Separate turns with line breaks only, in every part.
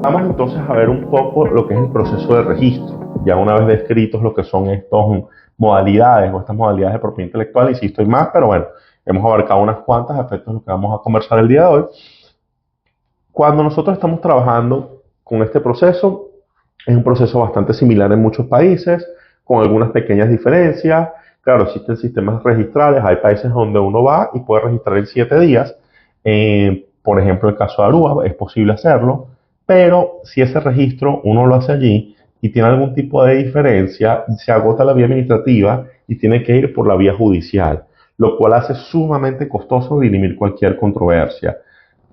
Vamos entonces a ver un poco lo que es el proceso de registro. Ya una vez descritos lo que son estas modalidades o estas modalidades de propiedad intelectual, insisto, hay más, pero bueno, hemos abarcado unas cuantas efectos de lo que vamos a conversar el día de hoy. Cuando nosotros estamos trabajando con este proceso, es un proceso bastante similar en muchos países, con algunas pequeñas diferencias. Claro, existen sistemas registrales, hay países donde uno va y puede registrar en 7 días. Por ejemplo, el caso de Aruba, es posible hacerlo, pero si ese registro uno lo hace allí y tiene algún tipo de diferencia, se agota la vía administrativa y tiene que ir por la vía judicial, lo cual hace sumamente costoso dirimir cualquier controversia.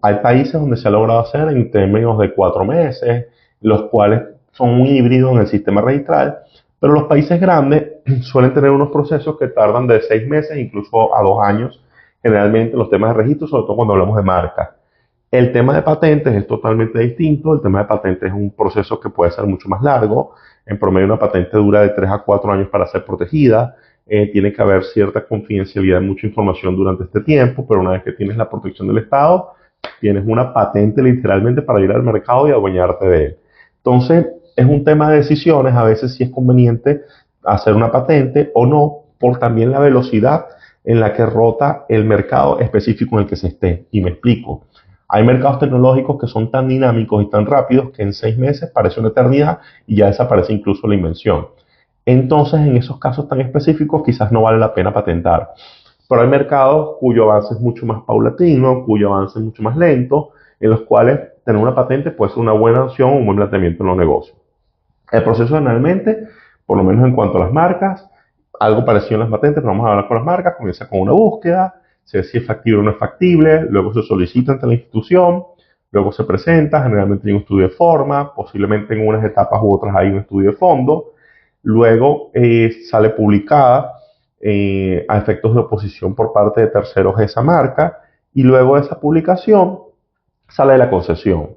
Hay países donde se ha logrado hacer en términos de 4 meses, los cuales son un híbrido en el sistema registral, pero los países grandes suelen tener unos procesos que tardan de 6 meses, incluso a 2 años, generalmente los temas de registro, sobre todo cuando hablamos de marcas. El tema de patentes es totalmente distinto. El tema de patentes es un proceso que puede ser mucho más largo. En promedio, una patente dura de 3 a 4 años para ser protegida. Tiene que haber cierta confidencialidad y mucha información durante este tiempo, pero una vez que tienes la protección del Estado, tienes una patente literalmente para ir al mercado y adueñarte de él. Entonces, es un tema de decisiones. A veces sí es conveniente hacer una patente o no, por también la velocidad en la que rota el mercado específico en el que se esté. Y me explico. Hay mercados tecnológicos que son tan dinámicos y tan rápidos que en 6 meses parece una eternidad y ya desaparece incluso la invención. Entonces, en esos casos tan específicos, quizás no vale la pena patentar. Pero hay mercados cuyo avance es mucho más paulatino, cuyo avance es mucho más lento, en los cuales tener una patente puede ser una buena opción o un buen planteamiento en los negocios. El proceso generalmente, por lo menos en cuanto a las marcas, algo parecido en las patentes, pero vamos a hablar con las marcas, comienza con una búsqueda, se ve si es factible o no es factible, luego se solicita ante la institución, luego se presenta, generalmente hay un estudio de forma, posiblemente en unas etapas u otras hay un estudio de fondo, luego sale publicada a efectos de oposición por parte de terceros de esa marca, y luego de esa publicación sale la concesión.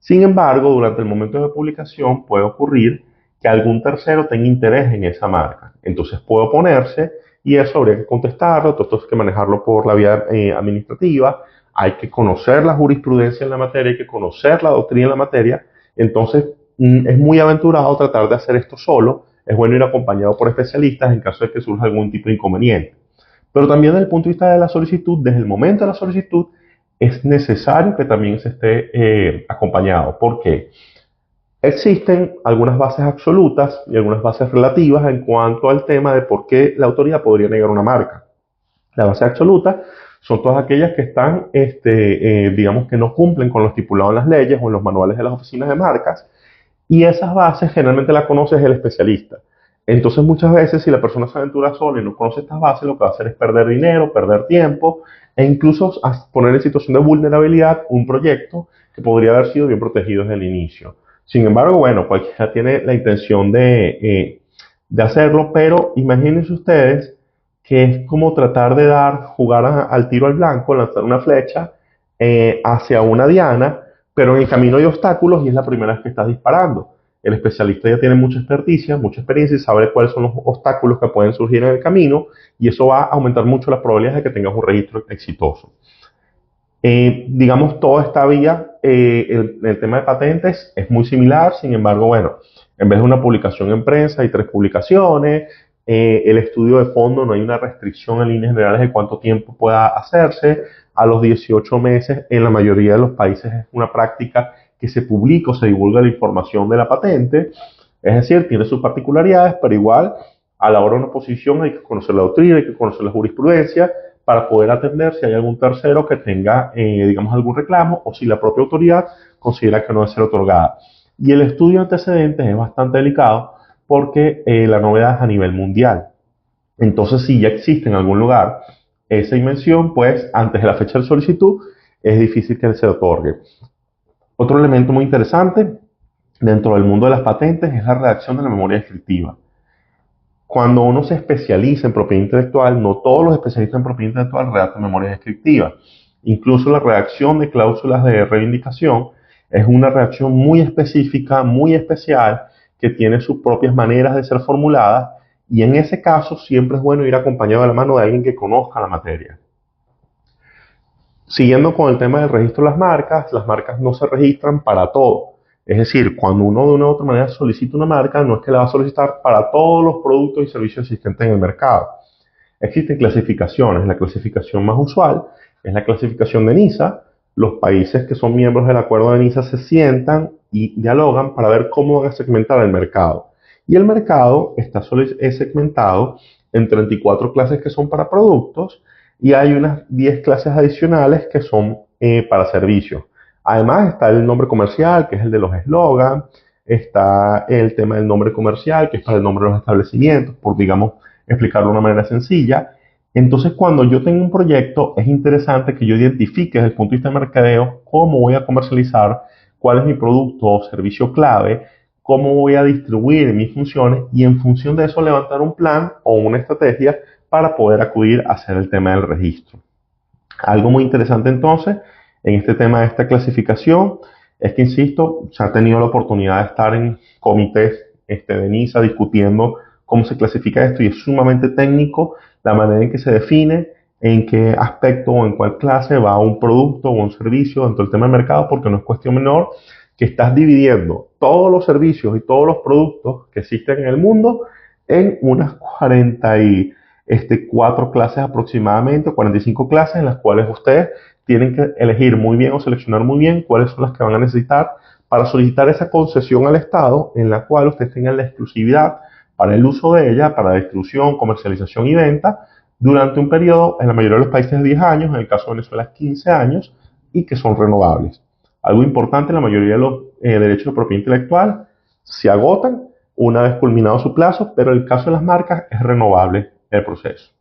Sin embargo, durante el momento de publicación puede ocurrir que algún tercero tenga interés en esa marca. Entonces puede oponerse y eso habría que contestarlo, todo esto hay que manejarlo por la vía administrativa, hay que conocer la jurisprudencia en la materia, hay que conocer la doctrina en la materia. Entonces es muy aventurado tratar de hacer esto solo, es bueno ir acompañado por especialistas en caso de que surja algún tipo de inconveniente. Pero también desde el punto de vista de la solicitud, desde el momento de la solicitud, es necesario que también se esté acompañado. ¿Por qué? Existen algunas bases absolutas y algunas bases relativas en cuanto al tema de por qué la autoridad podría negar una marca. Las bases absolutas son todas aquellas que están, digamos que no cumplen con lo estipulado en las leyes o en los manuales de las oficinas de marcas, y esas bases generalmente las conoce el especialista. Entonces muchas veces si la persona se aventura sola y no conoce estas bases, lo que va a hacer es perder dinero, perder tiempo e incluso poner en situación de vulnerabilidad un proyecto que podría haber sido bien protegido desde el inicio. Sin embargo, bueno, cualquiera tiene la intención de hacerlo, pero imagínense ustedes que es como tratar de jugar al tiro al blanco, lanzar una flecha hacia una diana, pero en el camino hay obstáculos y es la primera vez que estás disparando. El especialista ya tiene mucha experticia, mucha experiencia y sabe cuáles son los obstáculos que pueden surgir en el camino y eso va a aumentar mucho las probabilidades de que tengas un registro exitoso. Digamos, toda esta vía, el tema de patentes es muy similar, sin embargo, bueno, en vez de una publicación en prensa hay 3 publicaciones, el estudio de fondo no hay una restricción en líneas generales de cuánto tiempo pueda hacerse, a los 18 meses en la mayoría de los países es una práctica que se publica o se divulga la información de la patente, es decir, tiene sus particularidades, pero igual a la hora de una oposición hay que conocer la doctrina, hay que conocer la jurisprudencia, para poder atender si hay algún tercero que tenga, digamos, algún reclamo o si la propia autoridad considera que no debe ser otorgada. Y el estudio de antecedentes es bastante delicado porque la novedad es a nivel mundial. Entonces, si ya existe en algún lugar esa invención, pues antes de la fecha de solicitud es difícil que se otorgue. Otro elemento muy interesante dentro del mundo de las patentes es la redacción de la memoria descriptiva. Cuando uno se especializa en propiedad intelectual, no todos los especialistas en propiedad intelectual redactan memorias descriptivas. Incluso la redacción de cláusulas de reivindicación es una redacción muy específica, muy especial, que tiene sus propias maneras de ser formuladas y en ese caso siempre es bueno ir acompañado de la mano de alguien que conozca la materia. Siguiendo con el tema del registro de las marcas no se registran para todo. Es decir, cuando uno de una u otra manera solicita una marca, no es que la va a solicitar para todos los productos y servicios existentes en el mercado. Existen clasificaciones. La clasificación más usual es la clasificación de NISA. Los países que son miembros del acuerdo de NISA se sientan y dialogan para ver cómo van a segmentar el mercado. Y el mercado es segmentado en 34 clases que son para productos y hay unas 10 clases adicionales que son para servicios. Además está el nombre comercial, que es el de los eslogans, está el tema del nombre comercial, que es para el nombre de los establecimientos, por digamos explicarlo de una manera sencilla. Entonces, cuando yo tengo un proyecto, es interesante que yo identifique desde el punto de vista de mercadeo cómo voy a comercializar, cuál es mi producto o servicio clave, cómo voy a distribuir mis funciones y en función de eso levantar un plan o una estrategia para poder acudir a hacer el tema del registro. Algo muy interesante entonces en este tema de esta clasificación es que, insisto, se ha tenido la oportunidad de estar en comités de NISA discutiendo cómo se clasifica esto y es sumamente técnico la manera en que se define, en qué aspecto o en cuál clase va un producto o un servicio dentro del tema del mercado, porque no es cuestión menor que estás dividiendo todos los servicios y todos los productos que existen en el mundo en unas 44 clases aproximadamente, 45 clases en las cuales ustedes tienen que elegir muy bien o seleccionar muy bien cuáles son las que van a necesitar para solicitar esa concesión al Estado en la cual ustedes tengan la exclusividad para el uso de ella, para distribución, comercialización y venta durante un periodo, en la mayoría de los países de 10 años, en el caso de Venezuela 15 años, y que son renovables. Algo importante, la mayoría de los derechos de propiedad intelectual se agotan una vez culminado su plazo, pero el caso de las marcas es renovable el proceso.